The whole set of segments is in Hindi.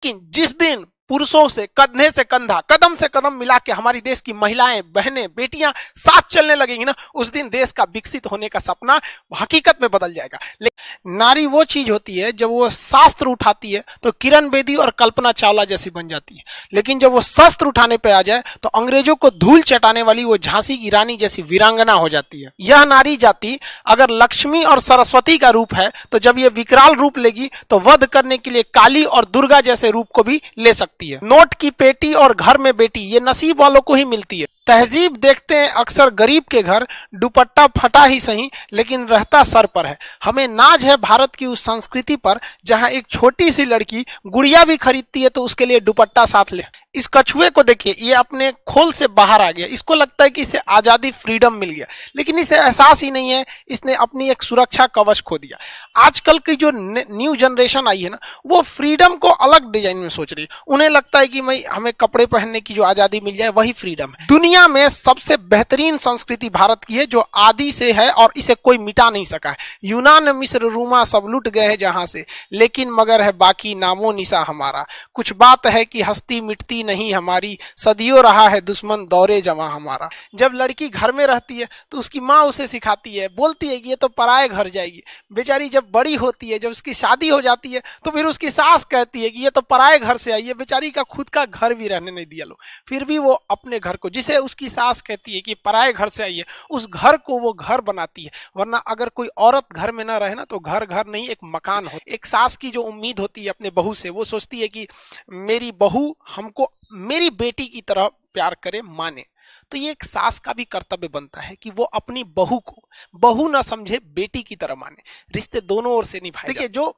लेकिन जिस दिन पुरुषों से कंधे से कंधा, कदम से कदम मिला के हमारी देश की महिलाएं, बहनें, बेटियां साथ चलने लगेंगी ना, उस दिन देश का विकसित होने का सपना हकीकत में बदल जाएगा। लेकिन नारी वो चीज होती है जब वो शास्त्र उठाती है तो किरण बेदी और कल्पना चावला जैसी बन जाती है, लेकिन जब वो शस्त्र उठाने पे आ जाए तो अंग्रेजों को धूल चटाने वाली वो झांसी की रानी जैसी वीरांगना हो जाती है। यह नारी जाति अगर लक्ष्मी और सरस्वती का रूप है तो जब ये विकराल रूप लेगी तो वध करने के लिए काली और दुर्गा जैसे रूप को भी ले सकती है। नोट की पेटी और घर में बेटी ये नसीब वालों को ही मिलती है। तहजीब देखते हैं अक्सर गरीब के घर, दुपट्टा फटा ही सही लेकिन रहता सर पर है। हमें नाज है भारत की उस संस्कृति पर जहां एक छोटी सी लड़की गुड़िया भी खरीदती है तो उसके लिए दुपट्टा साथ ले। इस कछुए को देखिए, ये अपने खोल से बाहर आ गया। इसको लगता है कि इसे आजादी, फ्रीडम मिल गया, लेकिन इसे एहसास ही नहीं है इसने अपनी एक सुरक्षा कवच खो दिया। आजकल की जो न्यू जनरेशन आई है ना, वो फ्रीडम को अलग डिजाइन में सोच रही है। उन्हें लगता है कि भाई हमें कपड़े पहनने की जो आजादी मिल जाए वही फ्रीडम है। दुनिया में सबसे बेहतरीन संस्कृति भारत की है जो आदि से है और इसे कोई मिटा नहीं सका है। यूनान, मिस्र, रूमा सब लुट गए हैं जहां से, लेकिन मगर है बाकी नामो निशा हमारा। कुछ बात है कि हस्ती मिटती नहीं हमारी, सदियों रहा है दुश्मन दौरे जमा हमारा। जब लड़की घर में रहती है तो उसकी माँ उसे सिखाती है, बोलती है कि ये तो पराए घर जाएगी। बेचारी जब बड़ी होती है, जब उसकी शादी हो जाती है तो फिर उसकी सास कहती है कि ये तो पराए घर से आई है। बेचारी का खुद का घर भी रहने नहीं दिया लो, फिर भी वो अपने घर को, जिसे उसकी सास कहती है कि पराए घर से आई है, उस घर को वो घर बनाती है। वरना अगर कोई औरत घर में ना रहे ना तो घर घर नहीं, एक मकान हो। एक सास की जो उम्मीद होती है अपने बहू से, वो सोचती है कि मेरी बहू हमको मेरी बेटी की तरह प्यार करे, माने। तो ये एक सास का भी कर्तव्य बनता है कि वो अपनी बहू को बहू ना समझे, बेटी की तरह माने। रिश्ते दोनों ओर से निभाए। देखिए, जो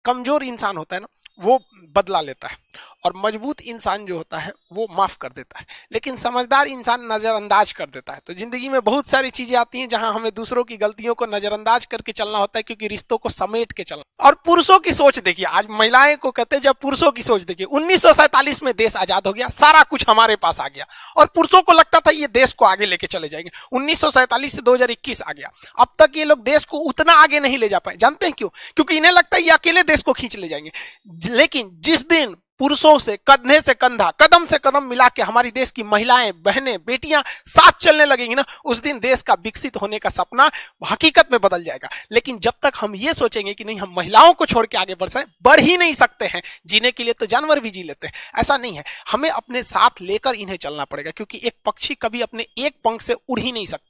कमजोर इंसान होता है ना, वो बदला लेता है, और मजबूत इंसान जो होता है वो माफ कर देता है, लेकिन समझदार इंसान नजरअंदाज कर देता है। तो जिंदगी में बहुत सारी चीजें आती हैं जहां हमें दूसरों की गलतियों को नजरअंदाज करके चलना होता है, क्योंकि रिश्तों को समेट के चलना। और पुरुषों की सोच देखिए, आज महिलाएं को कहते हैं, जब पुरुषों की सोच देखिए, 1947 में देश आजाद हो गया, सारा कुछ हमारे पास आ गया, और पुरुषों को लगता था ये देश को आगे लेके चले जाएंगे। 1947 से 2021 आ गया, अब तक ये लोग देश को उतना आगे नहीं ले जा पाए। जानते हैं क्यों? क्योंकि इन्हें लगता है ये अकेले देश को खींच ले जाएंगे। लेकिन जिस दिन पुरुषों से कंधे से कंधा, कदम से कदम मिला के हमारी देश की महिलाएं, बहनें, बेटियां साथ चलने लगेंगी ना, उस दिन देश का विकसित होने का सपना हकीकत में बदल जाएगा। लेकिन जब तक हम ये सोचेंगे कि नहीं, हम महिलाओं को छोड़ के आगे बढ़ ही नहीं सकते हैं, जीने के लिए तो जानवर भी जी लेते हैं, ऐसा नहीं है। हमें अपने साथ लेकर इन्हें चलना पड़ेगा, क्योंकि एक पक्षी कभी अपने एक पंख से उड़ ही नहीं सकता।